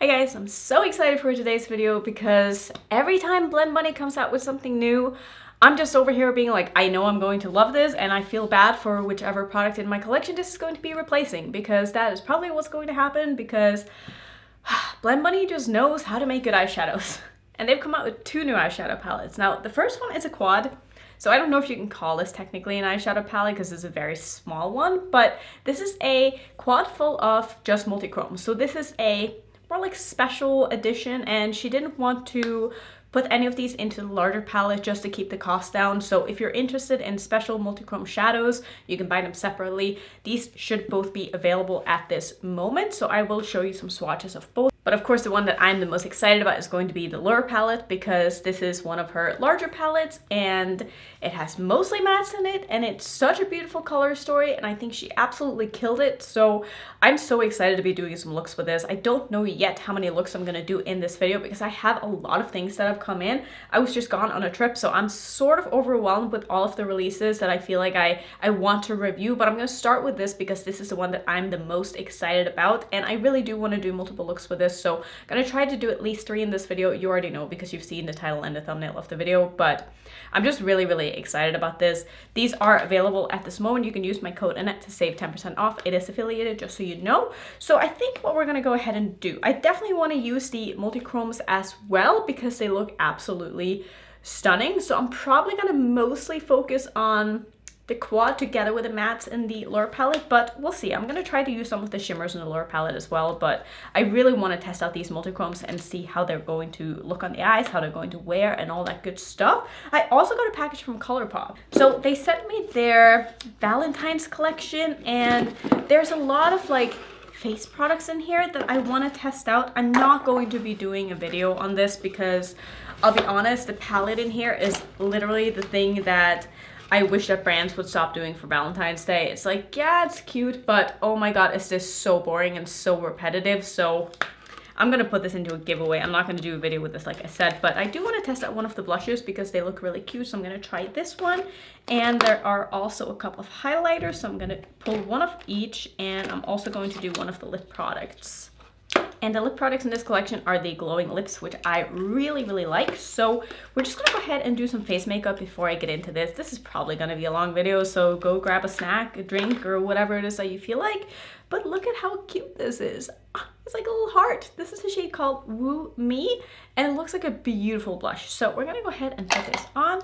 Hey guys, I'm so excited for today's video because every time Blendbunny comes out with something new, I'm just over here being like, I know I'm going to love this, and I feel bad for whichever product in my collection this is going to be replacing, because that is probably what's going to happen, because Blendbunny just knows how to make good eyeshadows. And they've come out with two new eyeshadow palettes. Now, the first one is a quad. So I don't know if you can call this technically an eyeshadow palette because it's a very small one, but this is a quad full of just multi-chrome. So this is a more like special edition, and she didn't want to put any of these into the larger palette just to keep the cost down. So if you're interested in special multi-chrome shadows, you can buy them separately. These should both be available at this moment, so I will show you some swatches of both. But of course, the one that I'm the most excited about is going to be the Lure palette, because this is one of her larger palettes and it has mostly mattes in it, and it's such a beautiful color story, and I think she absolutely killed it. So I'm so excited to be doing some looks with this. I don't know yet how many looks I'm going to do in this video because I have a lot of things that have come in. I was just gone on a trip, so I'm sort of overwhelmed with all of the releases that I feel like I want to review, but I'm going to start with this because this is the one that I'm the most excited about, and I really do want to do multiple looks with this. So I'm gonna try to do at least 3 in this video. You already know because you've seen the title and the thumbnail of the video, but I'm just really excited about this. These are available at this moment. You can use my code Annette to save 10% off. It is affiliated, just so you know. So I think what we're gonna go ahead and do, I definitely want to use the multi-chromes as well because they look absolutely stunning. So I'm probably gonna mostly focus on the quad together with the mattes in the Lure palette, but we'll see. I'm going to try to use some of the shimmers in the Lure palette as well, but I really want to test out these multi-chromes and see how they're going to look on the eyes, how they're going to wear, and all that good stuff. I also got a package from ColourPop. So they sent me their Valentine's collection, and there's a lot of like face products in here that I want to test out. I'm not going to be doing a video on this because I'll be honest, the palette in here is literally the thing that I wish that brands would stop doing for Valentine's Day. It's like, yeah, it's cute, but oh my god, is this so boring and so repetitive. So I'm gonna put this into a giveaway. I'm not gonna do a video with this, like I said, but I do want to test out one of the blushes because they look really cute. So I'm gonna try this one, and there are also a couple of highlighters, so I'm gonna pull one of each, and I'm also going to do one of the lip products. And the lip products in this collection are the glowing lips, which I really like. So we're just gonna go ahead and do some face makeup before I get into this. This is probably gonna be a long video, so go grab a snack, a drink, or whatever it is that you feel like. But look at how cute this is. It's like a little heart. This is a shade called Woo Me, and it looks like a beautiful blush. So we're gonna go ahead and put this on.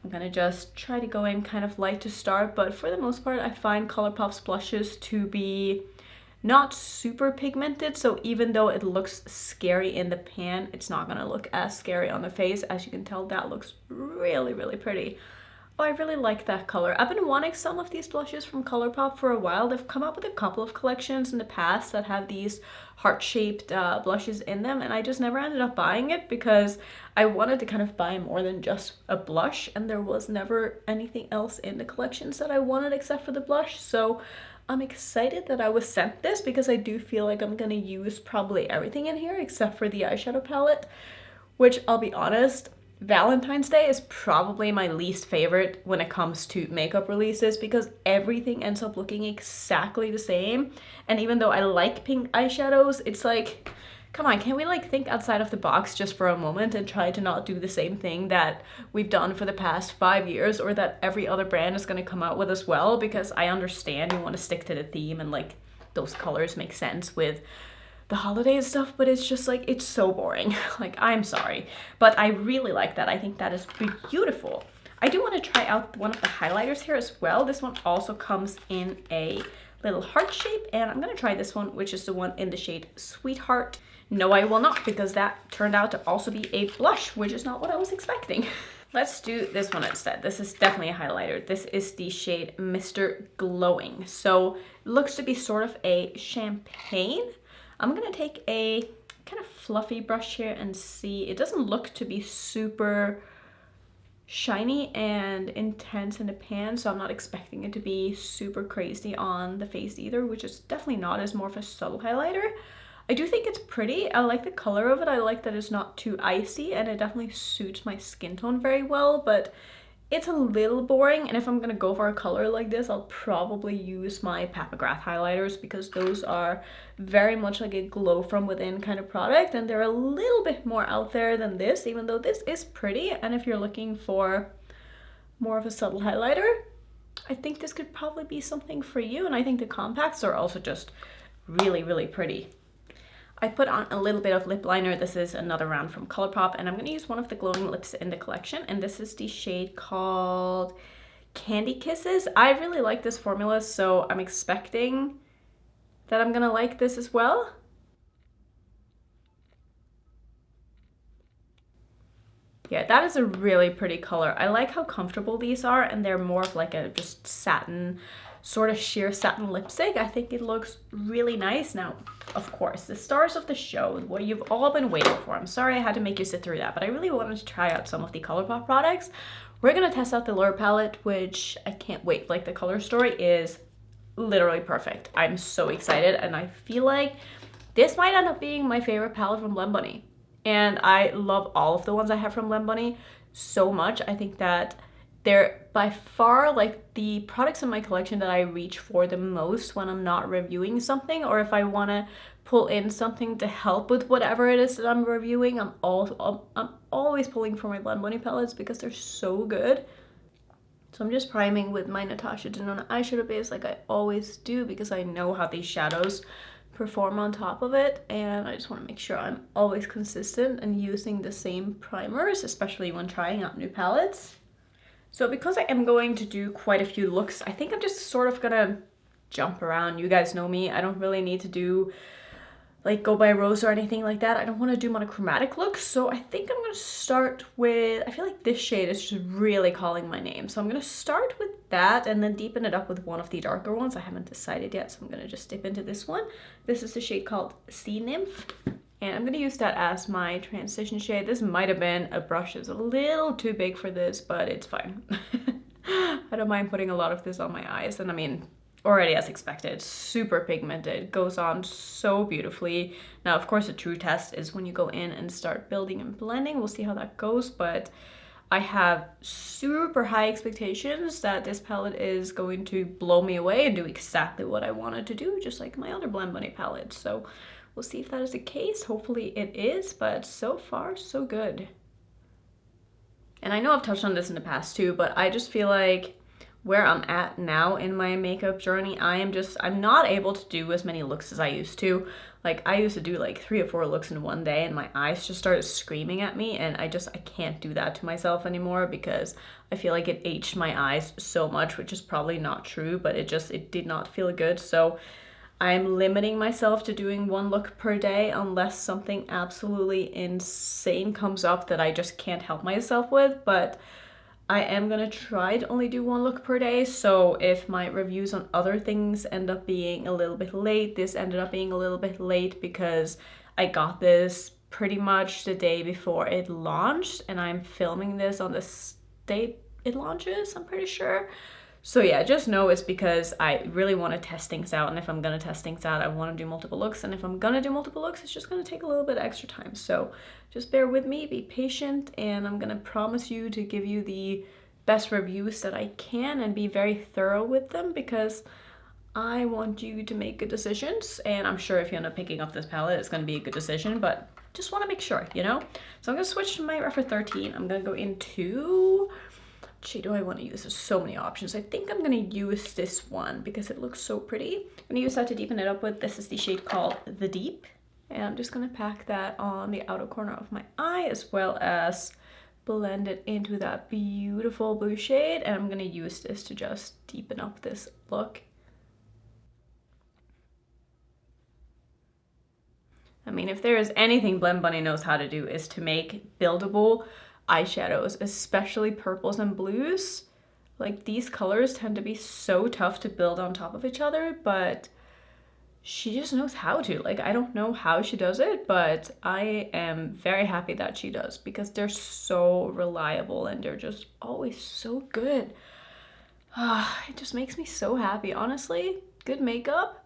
I'm gonna just try to go in kind of light to start, but for the most part, I find ColourPop's blushes to be not super pigmented, so even though it looks scary in the pan, it's not gonna look as scary on the face. As you can tell, that looks really pretty. Oh, I really like that color. I've been wanting some of these blushes from ColourPop for a while. They've come up with a couple of collections in the past that have these heart-shaped blushes in them, and I just never ended up buying it because I wanted to kind of buy more than just a blush, and there was never anything else in the collections that I wanted except for the blush. So I'm excited that I was sent this because I do feel like I'm gonna use probably everything in here except for the eyeshadow palette, which I'll be honest, Valentine's Day is probably my least favorite when it comes to makeup releases because everything ends up looking exactly the same. And even though I like pink eyeshadows, it's like, come on, can we like think outside of the box just for a moment and try to not do the same thing that we've done for the past 5 years, or that every other brand is going to come out with as well? Because I understand you want to stick to the theme and like those colors make sense with the holiday and stuff, but it's just like, it's so boring. Like, I'm sorry, but I really like that. I think that is beautiful. I do want to try out one of the highlighters here as well. This one also comes in a little heart shape, and I'm going to try this one, which is the one in the shade Sweetheart. No, I will not, because that turned out to also be a blush, which is not what I was expecting. Let's do this one instead. This is definitely a highlighter. This is the shade Mr. Glowing. So it looks to be sort of a champagne. I'm gonna take a kind of fluffy brush here and see. It doesn't look to be super shiny and intense in the pan, so I'm not expecting it to be super crazy on the face either, which is definitely not. It's more of a subtle highlighter. I do think it's pretty. I like the color of it. I like that it's not too icy, and it definitely suits my skin tone very well, but it's a little boring, and if I'm gonna go for a color like this, I'll probably use my Pat McGrath highlighters because those are very much like a glow from within kind of product, and they're a little bit more out there than this, even though this is pretty. And if you're looking for more of a subtle highlighter, I think this could probably be something for you. And I think the compacts are also just really, really pretty. I put on a little bit of lip liner. This is another round from ColourPop, and I'm going to use one of the glowing lips in the collection, and this is the shade called Candy Kisses. I really like this formula, so I'm expecting that I'm going to like this as well. Yeah, that is a really pretty color. I like how comfortable these are, and they're more of like a just satin, sort of sheer satin lipstick. I think it looks really nice. Now, of course, the stars of the show, what you've all been waiting for. I'm sorry I had to make you sit through that, but I really wanted to try out some of the ColourPop products. We're gonna test out the Lure palette, which I can't wait. Like, the color story is literally perfect. I'm so excited, and I feel like this might end up being my favorite palette from Blendbunny. And I love all of the ones I have from Blendbunny so much. I think that they're by far like the products in my collection that I reach for the most when I'm not reviewing something, or if I want to pull in something to help with whatever it is that I'm reviewing. I'm always pulling for my Blendbunny palettes because they're so good. So I'm just priming with my Natasha Denona eyeshadow base like I always do, because I know how these shadows perform on top of it, and I just want to make sure I'm always consistent and using the same primers, especially when trying out new palettes. So because I am going to do quite a few looks, I think I'm just sort of gonna jump around. You guys know me, I don't really need to do like go by rows or anything like that. I don't want to do monochromatic looks, so I think I'm gonna start with, I feel like this shade is just really calling my name, so I'm gonna start with that and then deepen it up with one of the darker ones. I haven't decided yet, so I'm gonna just dip into this one. This is the shade called Sea Nymph, and I'm gonna use that as my transition shade. This might have been a brush that's a little too big for this, but it's fine. I don't mind putting a lot of this on my eyes, and I mean, already as expected, super pigmented, goes on so beautifully. Now, of course, the true test is when you go in and start building and blending. We'll see how that goes, but I have super high expectations that this palette is going to blow me away and do exactly what I wanted to do, just like my other Blendbunny palette. So we'll see if that is the case. Hopefully it is, but so far, so good. And I know I've touched on this in the past too, but I just feel like where I'm at now in my makeup journey, I'm not able to do as many looks as I used to. Like, I used to do like 3 or 4 looks in one day, and my eyes just started screaming at me, and I can't do that to myself anymore because I feel like it aged my eyes so much, which is probably not true, but it did not feel good. So I'm limiting myself to doing 1 look per day unless something absolutely insane comes up that I just can't help myself with. But I am gonna try to only do 1 look per day, so if my reviews on other things end up being a little bit late, this ended up being a little bit late because I got this pretty much the day before it launched, and I'm filming this on the day it launches, I'm pretty sure. So yeah, just know it's because I really want to test things out, and if I'm gonna test things out, I want to do multiple looks, and if I'm gonna do multiple looks, it's just gonna take a little bit extra time. So just bear with me, be patient, and I'm gonna promise you to give you the best reviews that I can and be very thorough with them, because I want you to make good decisions, and I'm sure if you end up picking up this palette, it's gonna be a good decision, but just want to make sure, you know? So I'm gonna switch to my Rephr 13. I'm gonna go into, what shade do I want to use? There's so many options. I think I'm going to use this one because it looks so pretty. I'm going to use that to deepen it up with. This is the shade called The Deep. And I'm just going to pack that on the outer corner of my eye, as well as blend it into that beautiful blue shade. And I'm going to use this to just deepen up this look. I mean, if there is anything Blendbunny knows how to do, is to make buildable eyeshadows, especially purples and blues. Like, these colors tend to be so tough to build on top of each other, but she just knows how to. Like, I don't know how she does it, but I am very happy that she does, because they're so reliable and they're just always so good. It just makes me so happy. Honestly, good makeup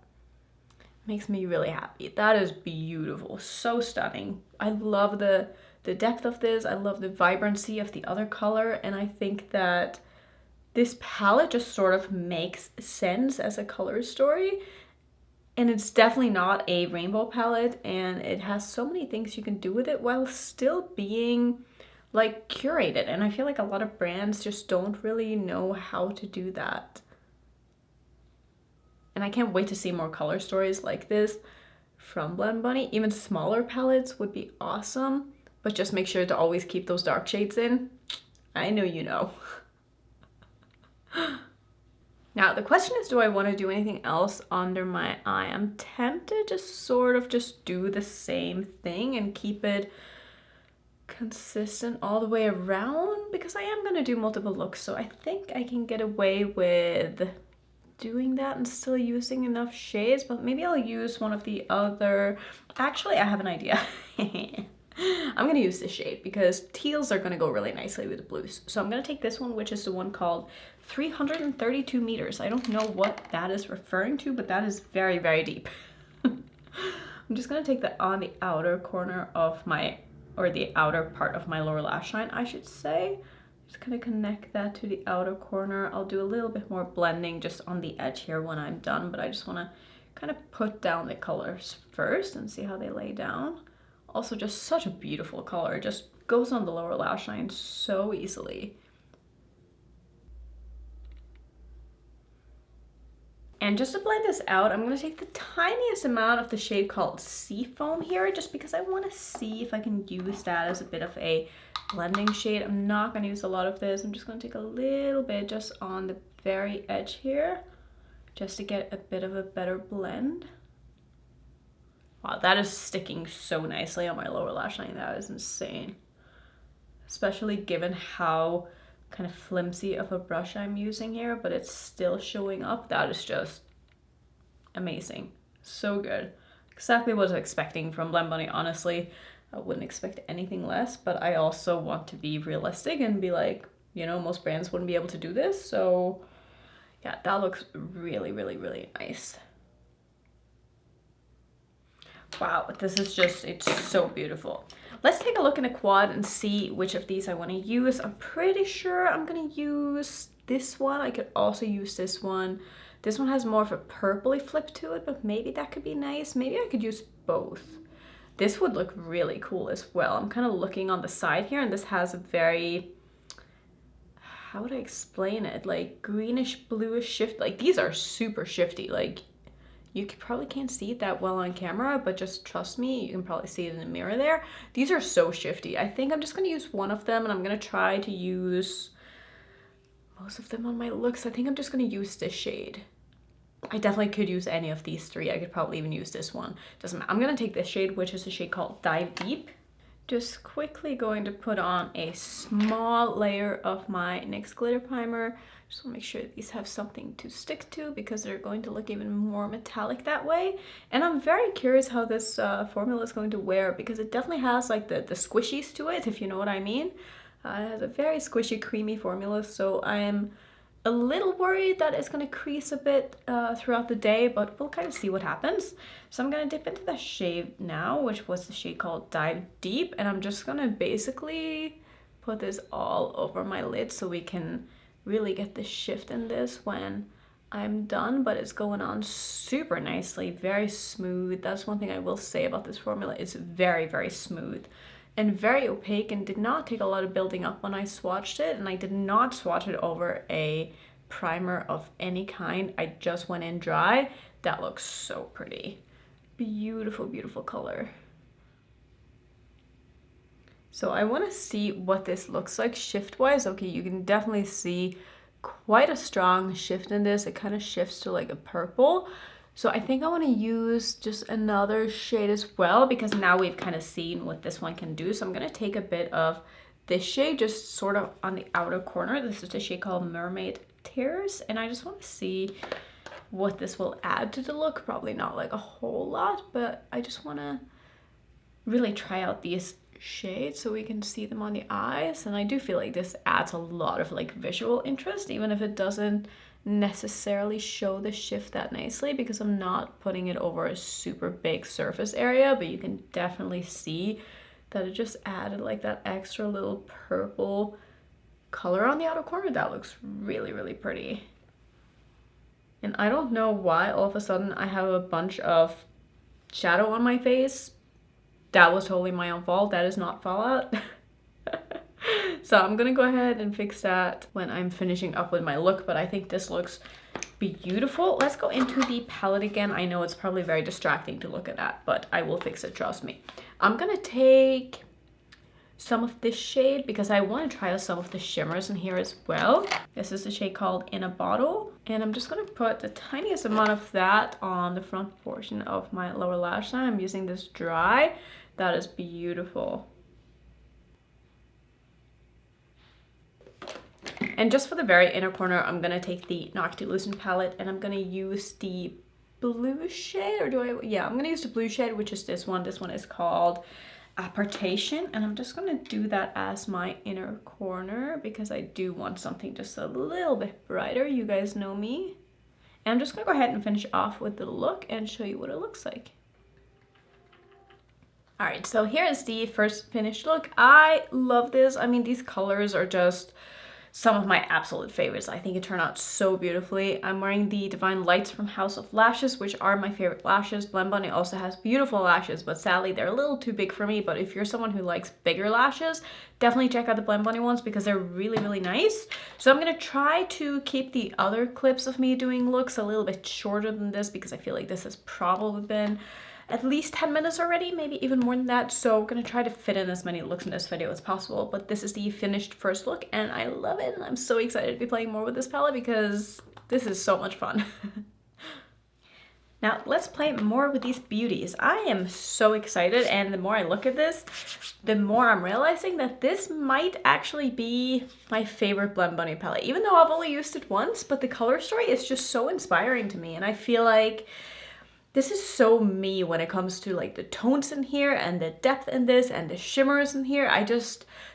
makes me really happy. That is beautiful, so stunning. I love the the depth of this. I love the vibrancy of the other color. And I think that this palette just sort of makes sense as a color story. And it's definitely not a rainbow palette, and it has so many things you can do with it while still being like curated. And I feel like a lot of brands just don't really know how to do that. And I can't wait to see more color stories like this from Blendbunny. Even smaller palettes would be awesome, but just make sure to always keep those dark shades in. I know you know. Now, the question is, do I want to do anything else under my eye? I'm tempted to sort of just do the same thing and keep it consistent all the way around, because I am going to do multiple looks. So I think I can get away with doing that and still using enough shades, but maybe I'll use one of the other. Actually, I have an idea. I'm going to use this shade because teals are going to go really nicely with the blues. So I'm going to take this one, which is the one called 332 meters. I don't know what that is referring to, but that is very, very deep. I'm just going to take that on the outer corner of my, or the outer part of my lower lash line, I should say. Just kind of connect that to the outer corner. I'll do a little bit more blending just on the edge here when I'm done, but I just want to kind of put down the colors first and see how they lay down. Also, just such a beautiful color. It just goes on the lower lash line so easily. And just to blend this out, I'm going to take the tiniest amount of the shade called Seafoam here, just because I want to see if I can use that as a bit of a blending shade. I'm not going to use a lot of this. I'm just going to take a little bit just on the very edge here, just to get a bit of a better blend. Wow, that is sticking so nicely on my lower lash line. That is insane. Especially given how kind of flimsy of a brush I'm using here, but it's still showing up. That is just amazing. So good. Exactly what I was expecting from Blendbunny, honestly. I wouldn't expect anything less, but I also want to be realistic and be like, you know, most brands wouldn't be able to do this. So yeah, that looks really, really, really nice. Wow, this is just, it's so beautiful. Let's take a look in a quad and see which of these I want to use. I'm pretty sure I'm going to use this one. I could also use this one. This one has more of a purpley flip to it, but maybe that could be nice. Maybe I could use both. This would look really cool as well. I'm kind of looking on the side here, and this has a very, how would I explain it? Like greenish, bluish shift. Like these are super shifty. Like you probably can't see it that well on camera, but just trust me, you can probably see it in the mirror there. These are so shifty. I think I'm just going to use one of them, and I'm going to try to use most of them on my looks. I think I'm just going to use this shade. I definitely could use any of these three. I could probably even use this one. Doesn't matter. I'm going to take this shade, which is a shade called Dive Deep. Just quickly going to put on a small layer of my NYX glitter primer. Just want to make sure these have something to stick to, because they're going to look even more metallic that way. And I'm very curious how this formula is going to wear, because it definitely has like the squishies to it, if you know what I mean. It has a very squishy, creamy formula, so I am a little worried that it's going to crease a bit throughout the day, but we'll kind of see what happens. So I'm going to dip into the shade now, which was the shade called Dive Deep, and I'm just going to basically put this all over my lid so we can really get the shift in this when I'm done. But it's going on super nicely, very smooth. That's one thing I will say about this formula. It's very, very smooth and very opaque, and did not take a lot of building up when I swatched it, and I did not swatch it over a primer of any kind. I just went in dry. That looks so pretty. Beautiful, beautiful color. So I want to see what this looks like shift-wise. Okay, you can definitely see quite a strong shift in this. It kind of shifts to like a purple. So I think I want to use just another shade as well, because now we've kind of seen what this one can do. So I'm going to take a bit of this shade just sort of on the outer corner. This is a shade called Mermaid Tears, and I just want to see what this will add to the look. Probably not like a whole lot, but I just want to really try out these shades so we can see them on the eyes. And I do feel like this adds a lot of like visual interest, even if it doesn't necessarily show the shift that nicely, because I'm not putting it over a super big surface area, but you can definitely see that it just added like that extra little purple color on the outer corner. That looks really, really pretty. And I don't know why all of a sudden I have a bunch of shadow on my face. That was totally my own fault. That is not fallout. So I'm gonna go ahead and fix that when I'm finishing up with my look, but I think this looks beautiful. Let's go into the palette again. I know it's probably very distracting to look at that, but I will fix it, trust me. I'm gonna take some of this shade because I want to try out some of the shimmers in here as well. This is the shade called In a Bottle, and I'm just going to put the tiniest amount of that on the front portion of my lower lash line. I'm using this dry. That is beautiful. And just for the very inner corner, I'm going to take the Noctilucent palette and I'm going to use the blue shade, or do I? Yeah, I'm going to use the blue shade, which is this one. This one is called Appartation, and I'm just going to do that as my inner corner because I do want something just a little bit brighter. You guys know me. And I'm just going to go ahead and finish off with the look and show you what it looks like. Alright, so here is the first finished look. I love this. I mean, these colors are just some of my absolute favorites. I think it turned out so beautifully. I'm wearing the Divine Lights from House of Lashes, which are my favorite lashes. Blendbunny also has beautiful lashes, but sadly they're a little too big for me. But if you're someone who likes bigger lashes, definitely check out the Blendbunny ones because they're really, really nice. So I'm gonna try to keep the other clips of me doing looks a little bit shorter than this because I feel like this has probably been at least 10 minutes already, maybe even more than that. So I'm gonna try to fit in as many looks in this video as possible, but this is the finished first look and I love it. And I'm so excited to be playing more with this palette because this is so much fun. Now let's play more with these beauties. I am so excited, and the more I look at this, the more I'm realizing that this might actually be my favorite Blendbunny palette, even though I've only used it once, but the color story is just so inspiring to me. And I feel like this is so me when it comes to like the tones in here and the depth in this and the shimmers in here.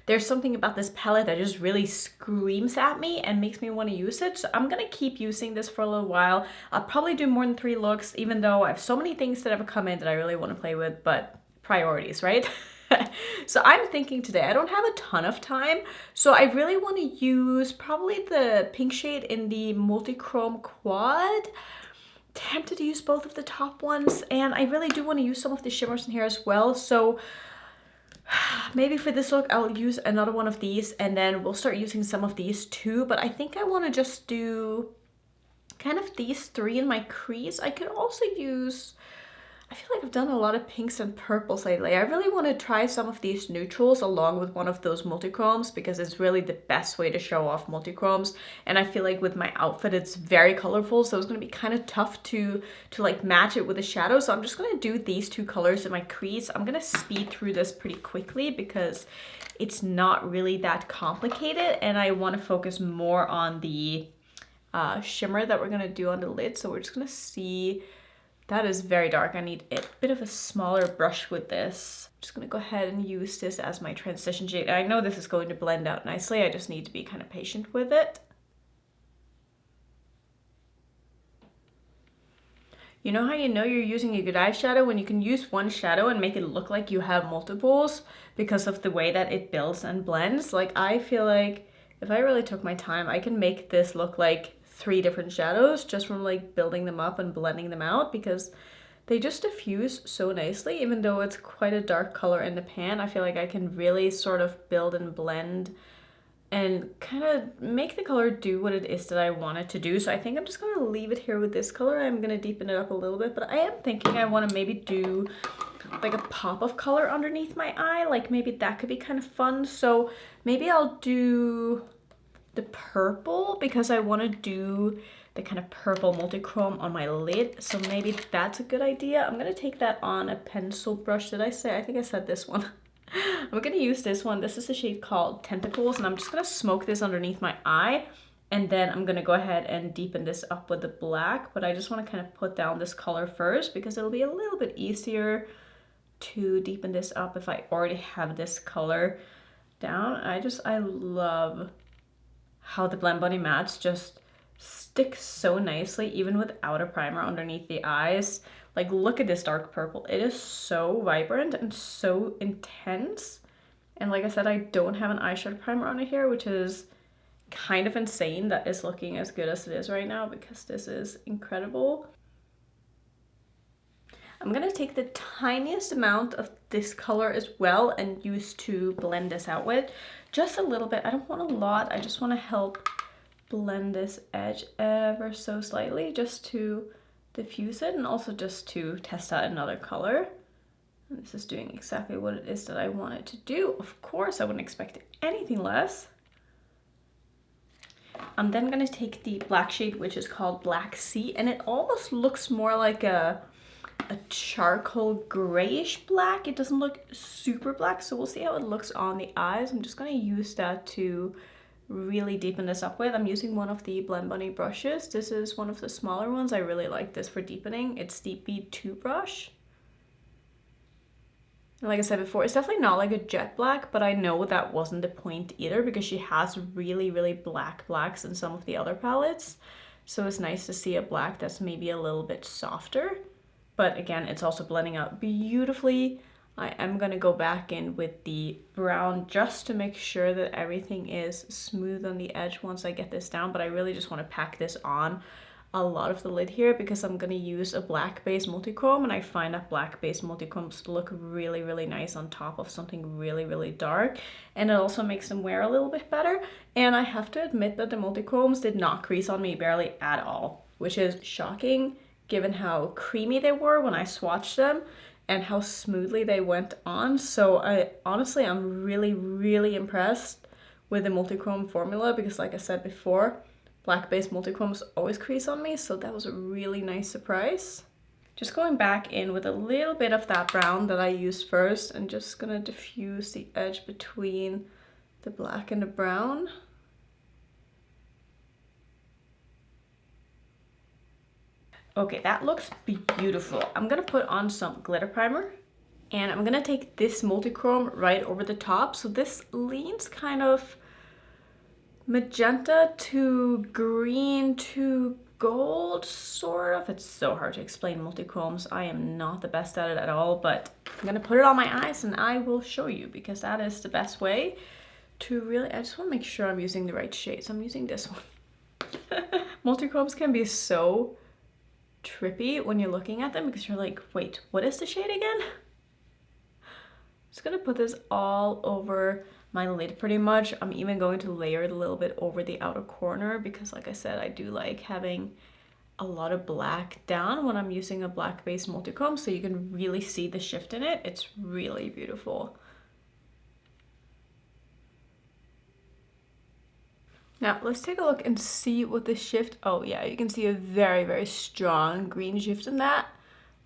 There's something about this palette that just really screams at me and makes me want to use it. So I'm gonna keep using this for a little while. I'll probably do more than 3 looks, even though I have so many things that have come in that I really want to play with, but priorities, right? So I'm thinking today, I don't have a ton of time, so I really want to use probably the pink shade in the Multichrome Quad. Tempted to use both of the top ones, and I really do want to use some of the shimmers in here as well. So maybe for this look I'll use another one of these, and then we'll start using some of these too. But I think I want to just do kind of these 3 in my crease. I could also use, I feel like I've done a lot of pinks and purples lately. I really want to try some of these neutrals along with one of those multichromes because it's really the best way to show off multichromes. And I feel like with my outfit, it's very colorful, so it's going to be kind of tough to like match it with a shadow. So I'm just going to do these 2 colors in my crease. I'm going to speed through this pretty quickly because it's not really that complicated, and I want to focus more on the shimmer that we're going to do on the lid. So we're just going to see. That is very dark. I need a bit of a smaller brush with this. I'm just gonna go ahead and use this as my transition shade. I know this is going to blend out nicely. I just need to be kind of patient with it. You know how you know you're using a good eyeshadow when you can use one shadow and make it look like you have multiples because of the way that it builds and blends? Like, I feel like if I really took my time, I can make this look like 3 different shadows just from like building them up and blending them out because they just diffuse so nicely. Even though it's quite a dark color in the pan, I feel like I can really sort of build and blend and kind of make the color do what it is that I want it to do. So I think I'm just going to leave it here with this color. I'm going to deepen it up a little bit, but I am thinking I want to maybe do like a pop of color underneath my eye. Like maybe that could be kind of fun. So maybe I'll do the purple because I want to do the kind of purple multichrome on my lid. So maybe that's a good idea. I'm going to take that on a pencil brush. Did I say? I think I said this one. I'm going to use this one. This is a shade called Tentacles, and I'm just going to smoke this underneath my eye. And then I'm going to go ahead and deepen this up with the black. But I just want to kind of put down this color first because it'll be a little bit easier to deepen this up if I already have this color down. I love how the Blendbunny mattes just sticks so nicely even without a primer underneath the eyes. Like, look at this dark purple. It is so vibrant and so intense. And like I said, I don't have an eyeshadow primer on it here, which is kind of insane that it's looking as good as it is right now, because this is incredible. I'm gonna take the tiniest amount of this color as well and use to blend this out with. Just a little bit. I don't want a lot. I just want to help blend this edge ever so slightly, just to diffuse it, and also just to test out another color. And this is doing exactly what it is that I want it to do. Of course, I wouldn't expect anything less. I'm then going to take the black shade, which is called Black Sea, and it almost looks more like a charcoal grayish black. It doesn't look super black, so we'll see how it looks on the eyes. I'm just going to use that to really deepen this up with. I'm using one of the Blendbunny brushes. This is one of the smaller ones. I really like this for deepening. It's the B2 brush. And like I said before, it's definitely not like a jet black, but I know that wasn't the point either, because she has really, really black blacks in some of the other palettes. So it's nice to see a black that's maybe a little bit softer. But again, it's also blending out beautifully. I am going to go back in with the brown just to make sure that everything is smooth on the edge once I get this down. But I really just want to pack this on a lot of the lid here, because I'm going to use a black base multichrome, and I find that black base multichromes look really, really nice on top of something really, really dark, and it also makes them wear a little bit better. And I have to admit that the multichromes did not crease on me barely at all, which is shocking given how creamy they were when I swatched them and how smoothly they went on. So I'm really, really impressed with the multichrome formula, because like I said before, black base multichromes always crease on me, so that was a really nice surprise. Just going back in with a little bit of that brown that I used first, and just gonna diffuse the edge between the black and the brown. Okay, that looks beautiful. I'm gonna put on some glitter primer, and I'm gonna take this multichrome right over the top. So this leans kind of magenta to green to gold, sort of. It's so hard to explain multichromes. I am not the best at it at all, but I'm gonna put it on my eyes and I will show you, because that is the best way to really, I just wanna make sure I'm using the right shades. I'm using this one. Multichromes can be so trippy when you're looking at them, because you're like, wait, what is the shade again? I'm just gonna put this all over my lid pretty much. I'm even going to layer it a little bit over the outer corner, because like I said, I do like having a lot of black down when I'm using a black base multichrome, so you can really see the shift in it. It's really beautiful. Now let's take a look and see what the shift, oh yeah, you can see a very, very strong green shift in that.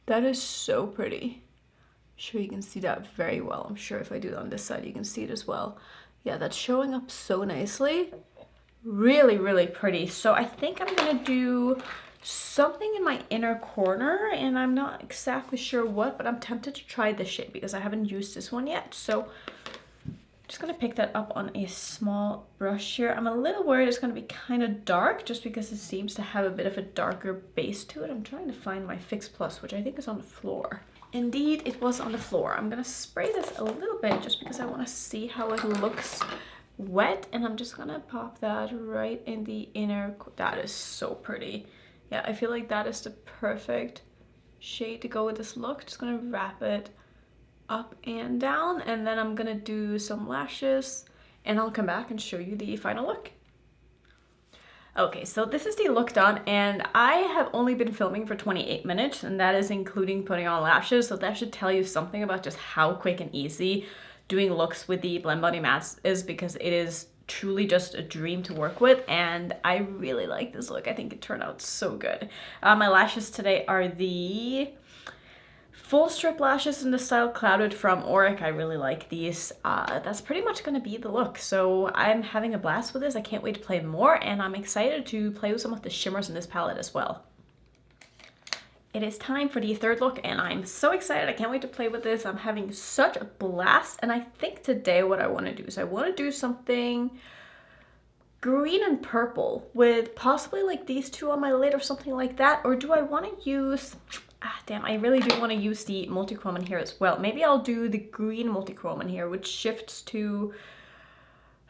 That is so pretty. Sure, you can see that very well. I'm sure if I do it on this side, you can see it as well. Yeah, that's showing up so nicely. Really, really pretty. So I think I'm gonna do something in my inner corner, and I'm not exactly sure what, but I'm tempted to try this shade because I haven't used this one yet. So I'm just gonna pick that up on a small brush here. I'm a little worried it's gonna be kind of dark, just because it seems to have a bit of a darker base to it. I'm trying to find my Fix Plus, which I think is on the floor. Indeed, it was on the floor. I'm gonna spray this a little bit just because I want to see how it looks wet, and I'm just gonna pop that right in the inner. That is so pretty. Yeah, I feel like that is the perfect shade to go with this look. Just gonna wrap it up and down, and then I'm gonna do some lashes, and I'll come back and show you the final look. Okay, so this is the look done, and I have only been filming for 28 minutes, and that is including putting on lashes, so that should tell you something about just how quick and easy doing looks with the Blendbunny mattes is, because it is truly just a dream to work with, and I really like this look. I think it turned out so good. My lashes today are the full strip lashes in the style Clouded from Auric. I really like these. That's pretty much gonna be the look. So I'm having a blast with this. I can't wait to play more, and I'm excited to play with some of the shimmers in this palette as well. It is time for the third look, and I'm so excited. I can't wait to play with this. I'm having such a blast, and I think today what I want to do is I want to do something green and purple with possibly like these two on my lid or something like that? Or do I want to use, damn, I really do want to use the multichrome in here as well. Maybe I'll do the green multichrome in here, which shifts to,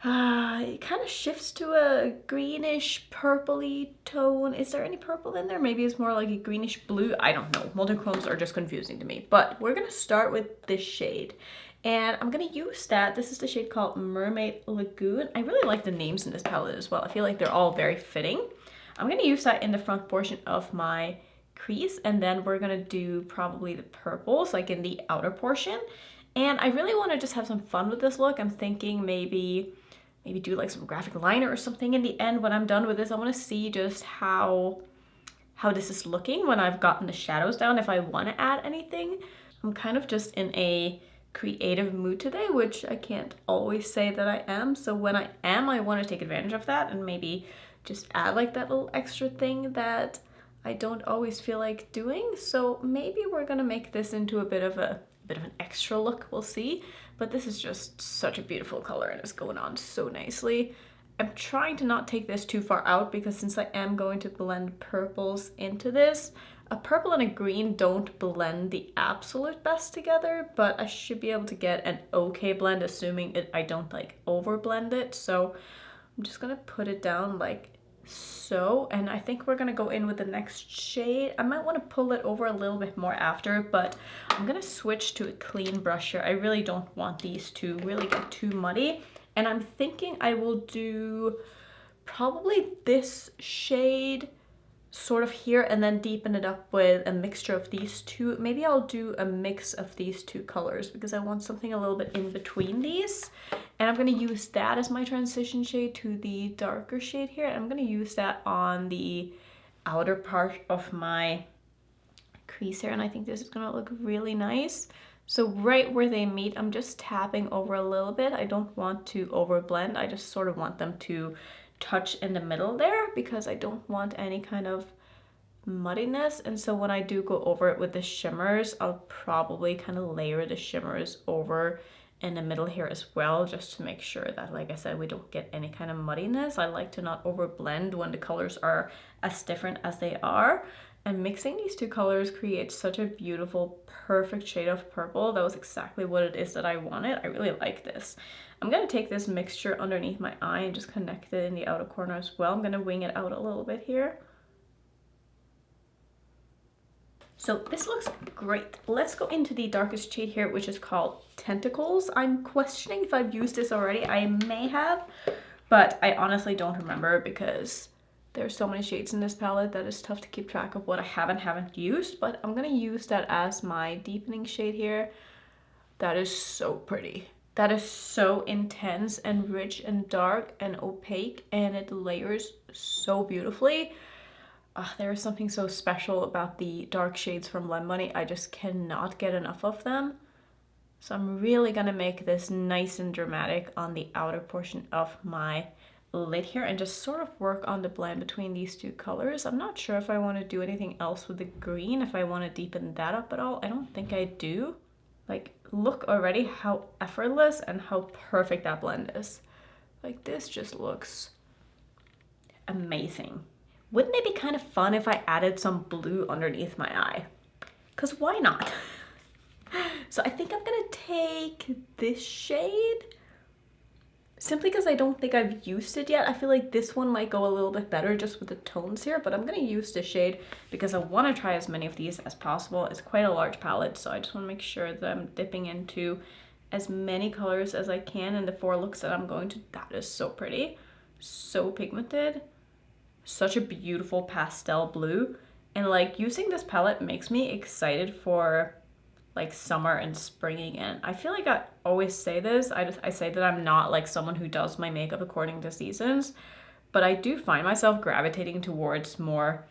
it kind of shifts to a greenish purpley tone. Is there any purple in there? Maybe it's more like a greenish blue. I don't know. Multichromes are just confusing to me. But we're going to start with this shade. And I'm going to use that. This is the shade called Mermaid Lagoon. I really like the names in this palette as well. I feel like they're all very fitting. I'm going to use that in the front portion of my crease. And then we're going to do probably the purples, like in the outer portion. And I really want to just have some fun with this look. I'm thinking maybe do like some graphic liner or something in the end when I'm done with this. I want to see just how this is looking when I've gotten the shadows down, if I want to add anything. I'm kind of just in a creative mood today, which I can't always say that I am. So when I am, I want to take advantage of that and maybe just add like that little extra thing that I don't always feel like doing. So maybe we're gonna make this into a bit of an extra look, we'll see. But this is just such a beautiful color and it's going on so nicely. I'm trying to not take this too far out because since I am going to blend purples into this, a purple and a green don't blend the absolute best together, but I should be able to get an okay blend, assuming I don't like over blend it. So I'm just gonna put it down like so, and I think we're gonna go in with the next shade. I might want to pull it over a little bit more after, but I'm gonna switch to a clean brush here. I really don't want these to really get too muddy, and I'm thinking I will do probably this shade sort of here and then deepen it up with a mixture of these two. Maybe I'll do a mix of these two colors because I want something a little bit in between these. And I'm going to use that as my transition shade to the darker shade here. And I'm going to use that on the outer part of my crease here. And I think this is going to look really nice. So right where they meet, I'm just tapping over a little bit. I don't want to over blend. I just sort of want them to touch in the middle there because I don't want any kind of muddiness. And so when I do go over it with the shimmers, I'll probably kind of layer the shimmers over in the middle here as well, just to make sure that, like I said, we don't get any kind of muddiness. I like to not over blend when the colors are as different as they are. And mixing these two colors creates such a beautiful, perfect shade of purple. That was exactly what it is that I wanted. I really like this. I'm going to take this mixture underneath my eye and just connect it in the outer corner as well. I'm going to wing it out a little bit here. So this looks great. Let's go into the darkest shade here, which is called Tentacles. I'm questioning if I've used this already. I may have, but I honestly don't remember because there's so many shades in this palette that it's tough to keep track of what I haven't used. But I'm going to use that as my deepening shade here. That is so pretty. That is so intense and rich and dark and opaque, and it layers so beautifully. There is something so special about the dark shades from Blendbunny. I just cannot get enough of them. So I'm really gonna make this nice and dramatic on the outer portion of my lid here and just sort of work on the blend between these two colors. I'm not sure if I want to do anything else with the green, if I want to deepen that up at all. I don't think I do. Like, look already how effortless and how perfect that blend is. Like, this just looks amazing. Wouldn't it be kind of fun if I added some blue underneath my eye? Because why not? So I think I'm gonna take this shade simply because I don't think I've used it yet. I feel like this one might go a little bit better just with the tones here, but I'm gonna use this shade because I want to try as many of these as possible. It's quite a large palette, so I just want to make sure that I'm dipping into as many colors as I can in the 4 looks that I'm going to. That is so pretty, so pigmented, such a beautiful pastel blue. And like, using this palette makes me excited for like summer and spring again. I feel like I always say this. I say that I'm not like someone who does my makeup according to seasons, but I do find myself gravitating towards more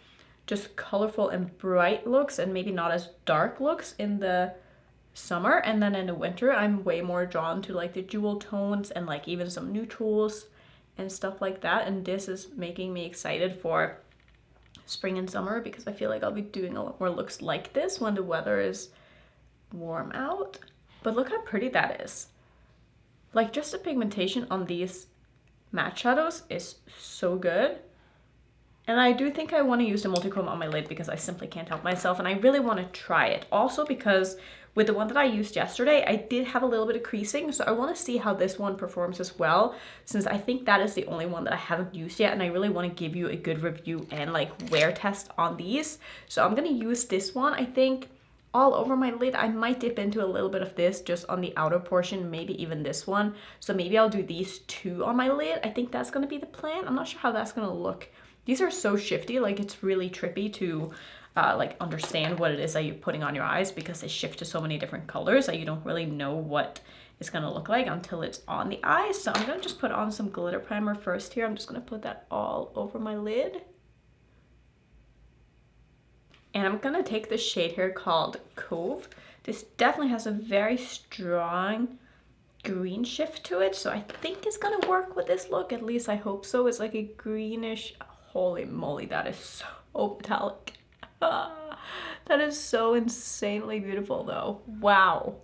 just colorful and bright looks and maybe not as dark looks in the summer. And then in the winter, I'm way more drawn to like the jewel tones and like even some neutrals and stuff like that. And this is making me excited for spring and summer because I feel like I'll be doing a lot more looks like this when the weather is warm out. But look how pretty that is. Like, just the pigmentation on these matte shadows is so good. And I do think I want to use the multichrome on my lid because I simply can't help myself, and I really want to try it. Also because with the one that I used yesterday, I did have a little bit of creasing, so I want to see how this one performs as well, since I think that is the only one that I haven't used yet, and I really want to give you a good review and like wear test on these. So I'm going to use this one, I think, all over my lid. I might dip into a little bit of this just on the outer portion, maybe even this one. So maybe I'll do these two on my lid. I think that's going to be the plan. I'm not sure how that's going to look. These are so shifty, like it's really trippy to like understand what it is that you're putting on your eyes because they shift to so many different colors that you don't really know what it's going to look like until it's on the eyes. So I'm going to just put on some glitter primer first here. I'm just going to put that all over my lid. And I'm going to take this shade here called Cove. This definitely has a very strong green shift to it, so I think it's going to work with this look. At least I hope so. It's like a greenish... Holy moly, that is so metallic. That is so insanely beautiful though. Wow.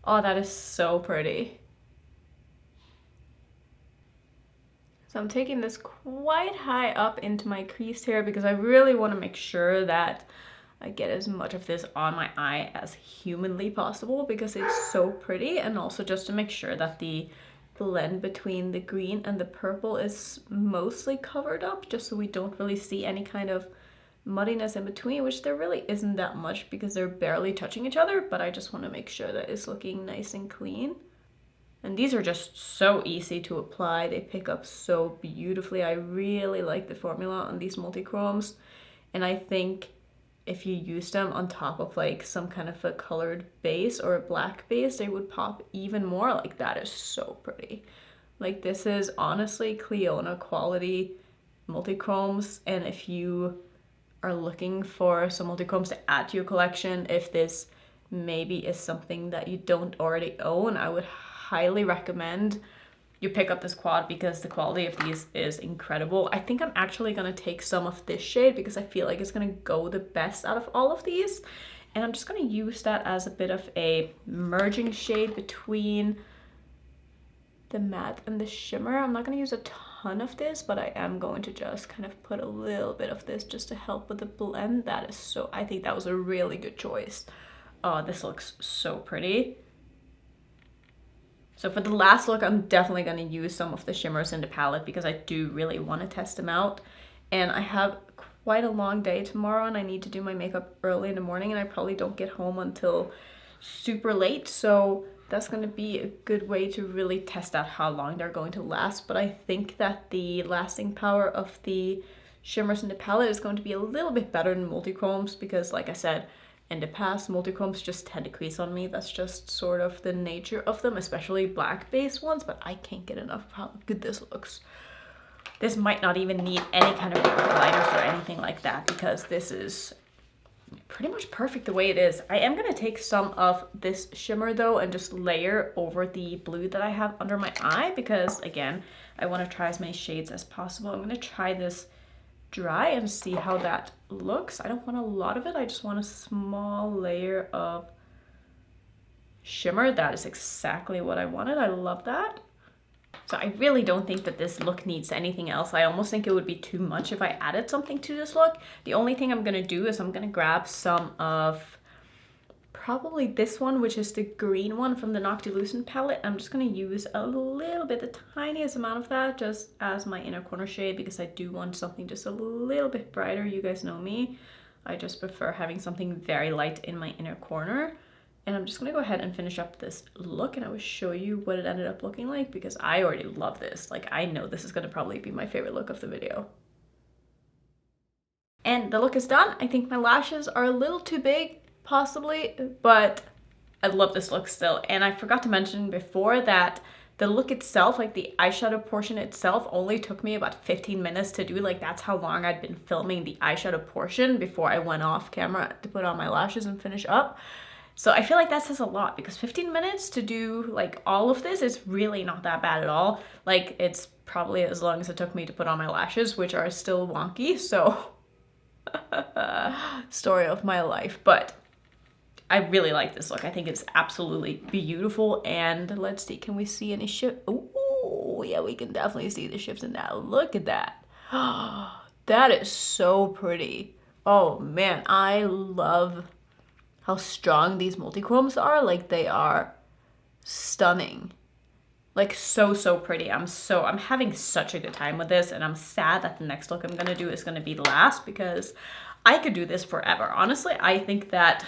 Oh, that is so pretty. So I'm taking this quite high up into my crease here because I really want to make sure that I get as much of this on my eye as humanly possible because it's so pretty, and also just to make sure that the blend between the green and the purple is mostly covered up, just so we don't really see any kind of muddiness in between, which there really isn't that much because they're barely touching each other, but I just want to make sure that it's looking nice and clean. And these are just so easy to apply. They pick up so beautifully. I really like the formula on these multi-chromes, and I think if you use them on top of like some kind of a colored base or a black base, they would pop even more. Like that is so pretty. Like this is honestly Cliona quality multi-chromes, and if you are looking for some multi-chromes to add to your collection, if this maybe is something that you don't already own, I would highly recommend you pick up this quad because the quality of these is incredible. I think I'm actually going to take some of this shade because I feel like it's going to go the best out of all of these. And I'm just going to use that as a bit of a merging shade between the matte and the shimmer. I'm not going to use a ton of this, but I am going to just kind of put a little bit of this just to help with the blend. That is so, I think that was a really good choice. Oh, this looks so pretty. So for the last look, I'm definitely going to use some of the shimmers in the palette because I do really want to test them out. And I have quite a long day tomorrow and I need to do my makeup early in the morning, and I probably don't get home until super late. So that's going to be a good way to really test out how long they're going to last. But I think that the lasting power of the shimmers in the palette is going to be a little bit better than multi-chromes because, like I said, in the past, multi-chromes just tend to crease on me. That's just sort of the nature of them, especially black based ones, but I can't get enough of how good this looks. This might not even need any kind of lighters or anything like that because this is pretty much perfect the way it is. I am going to take some of this shimmer though and just layer over the blue that I have under my eye because, again, I want to try as many shades as possible. I'm going to try this dry and see how that looks. I don't want a lot of it. I just want a small layer of shimmer. That is exactly what I wanted. I love that. So I really don't think that this look needs anything else. I almost think it would be too much if I added something to this look. The only thing I'm going to do is I'm going to grab some of probably this one, which is the green one from the Noctilucent palette. I'm just going to use a little bit, the tiniest amount of that, just as my inner corner shade because I do want something just a little bit brighter. You guys know me. I just prefer having something very light in my inner corner. And I'm just going to go ahead and finish up this look and I will show you what it ended up looking like because I already love this. Like, I know this is going to probably be my favorite look of the video. And the look is done. I think my lashes are a little too big, possibly, but I love this look still. And I forgot to mention before that the look itself, like the eyeshadow portion itself, only took me about 15 minutes to do. Like, that's how long I'd been filming the eyeshadow portion before I went off camera to put on my lashes and finish up. So I feel like that says a lot because 15 minutes to do like all of this is really not that bad at all. Like, it's probably as long as it took me to put on my lashes, which are still wonky. So story of my life. But I really like this look. I think it's absolutely beautiful. And let's see, can we see any shit? Ooh, Oh yeah, we can definitely see the shift in that. Look at that. That is so pretty. Oh man, I love how strong these multi-chromes are. Like, they are stunning. Like, so pretty. I'm having such a good time with this, and I'm sad that the next look I'm gonna do is gonna be the last, because I could do this forever. Honestly, I think that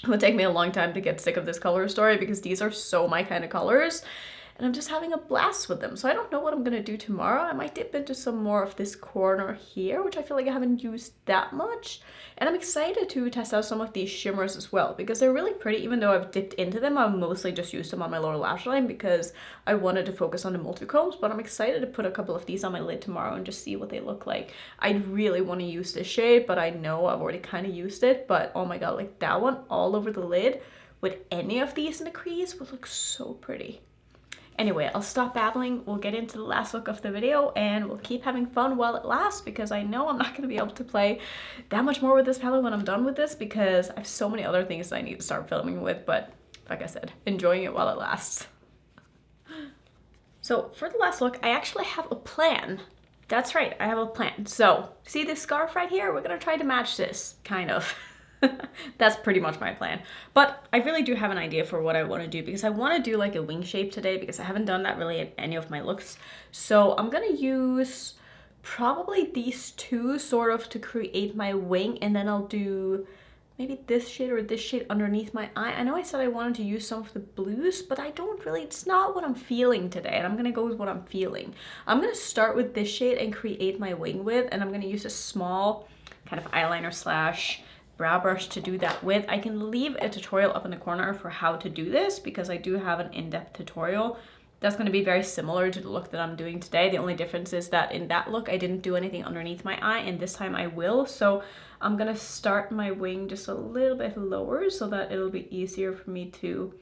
it would take me a long time to get sick of this color story, because these are so my kind of colors, and I'm just having a blast with them. So I don't know what I'm gonna do tomorrow. I might dip into some more of this corner here, which I feel like I haven't used that much. And I'm excited to test out some of these shimmers as well, because they're really pretty. Even though I've dipped into them, I've mostly just used them on my lower lash line because I wanted to focus on the multi-chromes, but I'm excited to put a couple of these on my lid tomorrow and just see what they look like. I really want to use this shade, but I know I've already kind of used it. But oh my god, like that one all over the lid with any of these in the crease would look so pretty. Anyway, I'll stop babbling. We'll get into the last look of the video, and we'll keep having fun while it lasts, because I know I'm not going to be able to play that much more with this palette when I'm done with this, because I have so many other things that I need to start filming with. But like I said, enjoying it while it lasts. So for the last look, I actually have a plan. That's right, I have a plan. So see this scarf right here? We're going to try to match this, kind of. That's pretty much my plan. But I really do have an idea for what I want to do, because I want to do like a wing shape today, because I haven't done that really in any of my looks. So I'm going to use probably these two sort of to create my wing, and then I'll do maybe this shade or this shade underneath my eye. I know I said I wanted to use some of the blues, but I don't really, it's not what I'm feeling today, and I'm going to go with what I'm feeling. I'm going to start with this shade and create my wing with, and I'm going to use a small kind of eyeliner slash brow brush to do that with. I can leave a tutorial up in the corner for how to do this, because I do have an in-depth tutorial that's going to be very similar to the look that I'm doing today. The only difference is that in that look I didn't do anything underneath my eye, and this time I will. So I'm going to start my wing just a little bit lower so that it'll be easier for me to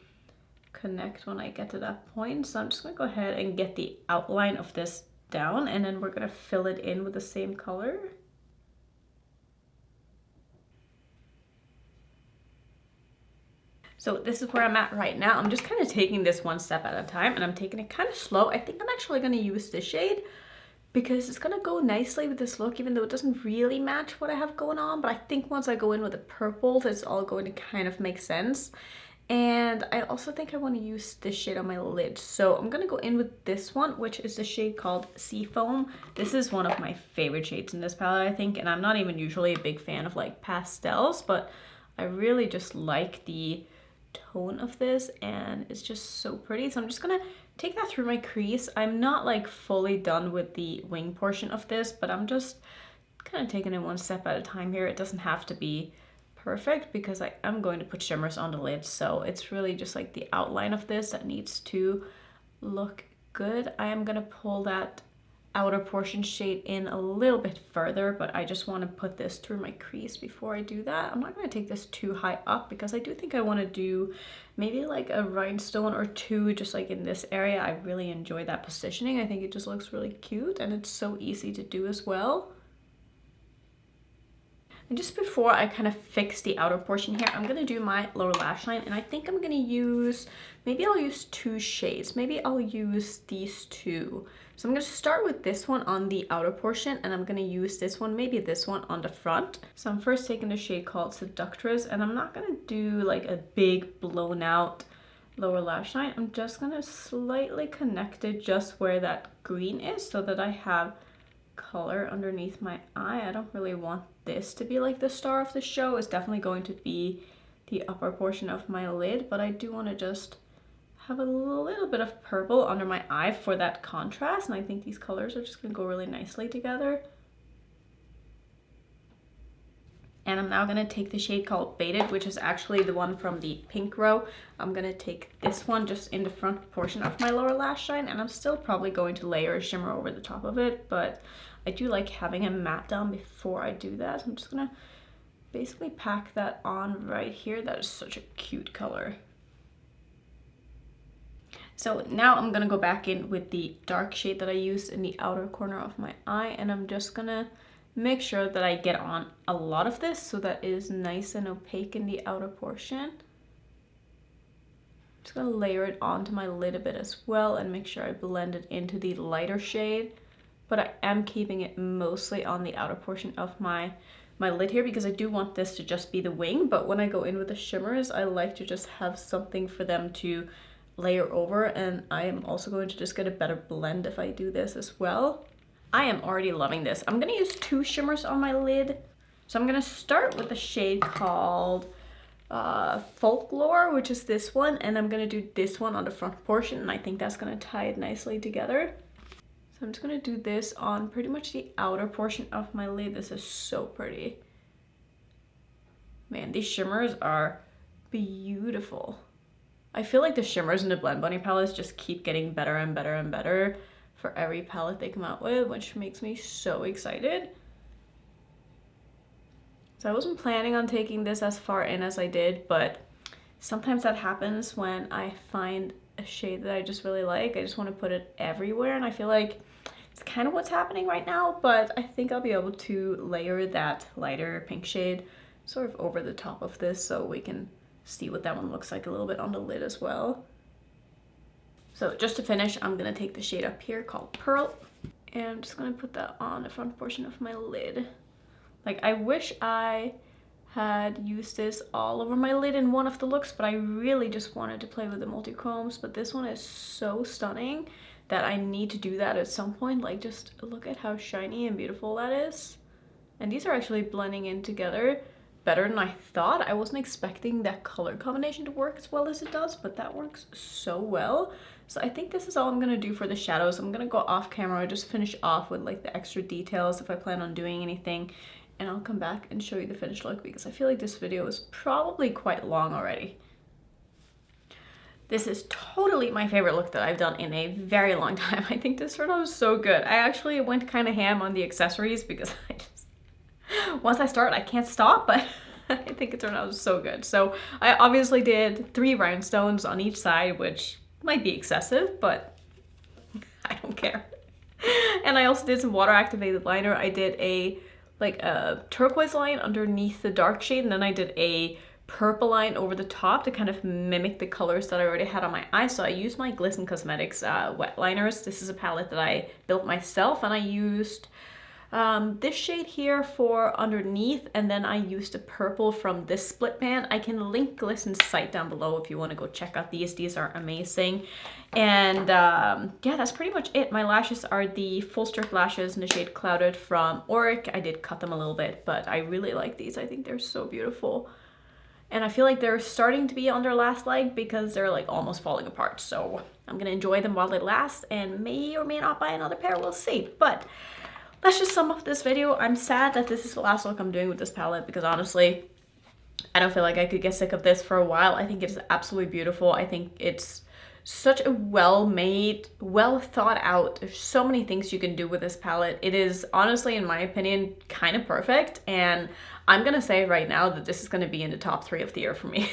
connect when I get to that point. So I'm just going to go ahead and get the outline of this down, and then we're going to fill it in with the same color. So this is where I'm at right now. I'm just kind of taking this one step at a time, and I'm taking it kind of slow. I think I'm actually going to use this shade because it's going to go nicely with this look, even though it doesn't really match what I have going on. But I think once I go in with the purple, it's all going to kind of make sense. And I also think I want to use this shade on my lid. So I'm going to go in with this one, which is the shade called Seafoam. This is one of my favorite shades in this palette, I think. And I'm not even usually a big fan of like pastels, but I really just like the tone of this, and it's just so pretty. So I'm just gonna take that through my crease. I'm not like fully done with the wing portion of this, but I'm just kind of taking it one step at a time here. It doesn't have to be perfect because I am going to put shimmers on the lid, so it's really just like the outline of this that needs to look good. I am gonna pull that outer portion shade in a little bit further, but I just want to put this through my crease before I do that. I'm not going to take this too high up because I do think I want to do maybe like a rhinestone or two just like in this area. I really enjoy that positioning. I think it just looks really cute, and it's so easy to do as well. And just before I kind of fix the outer portion here, I'm going to do my lower lash line, and I think I'm going to use, maybe I'll use two shades. Maybe I'll use these two. So I'm going to start with this one on the outer portion, and I'm going to use this one, maybe this one on the front. So I'm first taking the shade called Seductress, and I'm not going to do like a big blown out lower lash line. I'm just going to slightly connect it just where that green is so that I have color underneath my eye. I don't really want this to be like the star of the show. It's definitely going to be the upper portion of my lid, but I do want to just have a little bit of purple under my eye for that contrast, and I think these colors are just going to go really nicely together. And I'm now going to take the shade called Baited, which is actually the one from the pink row. I'm going to take this one just in the front portion of my lower lash line, and I'm still probably going to layer a shimmer over the top of it, but I do like having a matte down before I do that. So I'm just going to basically pack that on right here. That is such a cute color. So now I'm going to go back in with the dark shade that I used in the outer corner of my eye, and I'm just going to make sure that I get on a lot of this so that it is nice and opaque in the outer portion. Just gonna layer it onto my lid a bit as well and make sure I blend it into the lighter shade. But I am keeping it mostly on the outer portion of my lid here because I do want this to just be the wing. But when I go in with the shimmers, I like to just have something for them to layer over. And I am also going to just get a better blend if I do this as well. I am already loving this. I'm gonna use 2 shimmers on my lid. So I'm gonna start with the shade called Folklore, which is this one, and I'm gonna do this one on the front portion, and I think that's gonna tie it nicely together. So I'm just gonna do this on pretty much the outer portion of my lid. This is so pretty. Man, these shimmers are beautiful. I feel like the shimmers in the Blendbunny palettes just keep getting better and better and better for every palette they come out with, which makes me so excited. So I wasn't planning on taking this as far in as I did, but sometimes that happens when I find a shade that I just really like. I just want to put it everywhere, and I feel like it's kind of what's happening right now, but I think I'll be able to layer that lighter pink shade sort of over the top of this so we can see what that one looks like a little bit on the lid as well. So just to finish, I'm gonna take the shade up here called Pearl, and I'm just gonna put that on the front portion of my lid. Like, I wish I had used this all over my lid in one of the looks, but I really just wanted to play with the multi-chromes. But this one is so stunning that I need to do that at some point. Like, just look at how shiny and beautiful that is. And these are actually blending in together better than I thought. I wasn't expecting that color combination to work as well as it does, but that works so well. So I think this is all I'm gonna do for the shadows. I'm gonna go off camera, just finish off with like the extra details if I plan on doing anything. And I'll come back and show you the finished look because I feel like this video is probably quite long already. This is totally my favorite look that I've done in a very long time. I think this turned out so good. I actually went kind of ham on the accessories because I just, once I start, I can't stop, but I think it turned out so good. So I obviously did 3 rhinestones on each side, which might be excessive, but I don't care. And I also did some water activated liner. I did a turquoise line underneath the dark shade, and then I did a purple line over the top to kind of mimic the colors that I already had on my eyes. So I used my Glisten Cosmetics wet liners. This is a palette that I built myself, and I used this shade here for underneath, and then I used a purple from this split pan. I can link Glisten's site down below if you want to go check out these. These are amazing. And yeah, that's pretty much it. My lashes are the full strip lashes in the shade Clouded from Auric. I did cut them a little bit, but I really like these. I think they're so beautiful. And I feel like they're starting to be on their last leg because they're like almost falling apart. So I'm gonna enjoy them while they last and may or may not buy another pair, we'll see. But let's just sum up this video. I'm sad that this is the last look I'm doing with this palette because honestly, I don't feel like I could get sick of this for a while. I think it's absolutely beautiful. I think it's such a well-made, well thought out. There's so many things you can do with this palette. It is honestly, in my opinion, kind of perfect. And I'm gonna say right now that this is gonna be in the top 3 of the year for me.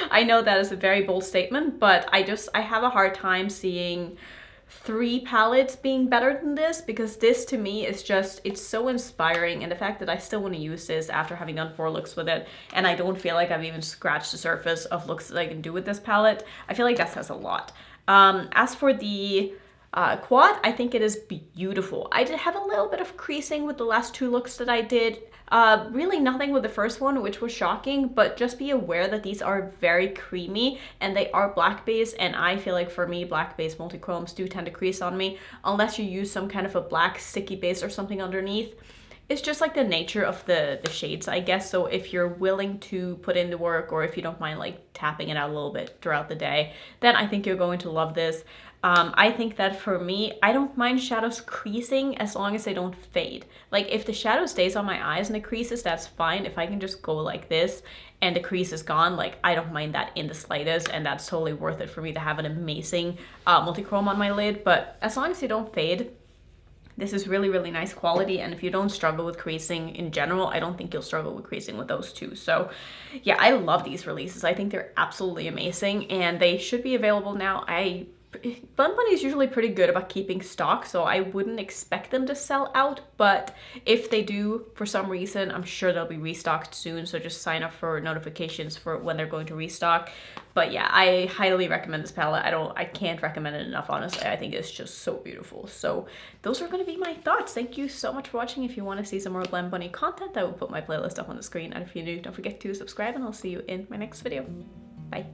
I know that is a very bold statement, but I have a hard time seeing 3 palettes being better than this, because this to me is just, it's so inspiring, and the fact that I still want to use this after having done 4 looks with it, and I don't feel like I've even scratched the surface of looks that I can do with this palette, I feel like that says a lot. As for the quad, I think it is beautiful. I did have a little bit of creasing with the last 2 looks that I did. Really nothing with the first one, which was shocking, but just be aware that these are very creamy and they are black base, and I feel like for me, black base multi-chromes do tend to crease on me unless you use some kind of a black sticky base or something underneath. It's just like the nature of the shades, I guess. So if you're willing to put in the work, or if you don't mind like tapping it out a little bit throughout the day, then I think you're going to love this. I think that for me, I don't mind shadows creasing as long as they don't fade. Like if the shadow stays on my eyes and it creases, that's fine. If I can just go like this and the crease is gone, like I don't mind that in the slightest, and that's totally worth it for me to have an amazing multi-chrome on my lid. But as long as they don't fade, this is really, really nice quality, and if you don't struggle with creasing in general, I don't think you'll struggle with creasing with those two. So yeah, I love these releases. I think they're absolutely amazing, and they should be available now. I Blendbunny is usually pretty good about keeping stock, so I wouldn't expect them to sell out, but if they do, for some reason, I'm sure they'll be restocked soon, so just sign up for notifications for when they're going to restock. But yeah, I highly recommend this palette. I can't recommend it enough, honestly. I think it's just so beautiful. So those are going to be my thoughts. Thank you so much for watching. If you want to see some more Blendbunny content, I will put my playlist up on the screen, and if you're new, don't forget to subscribe, and I'll see you in my next video. Bye.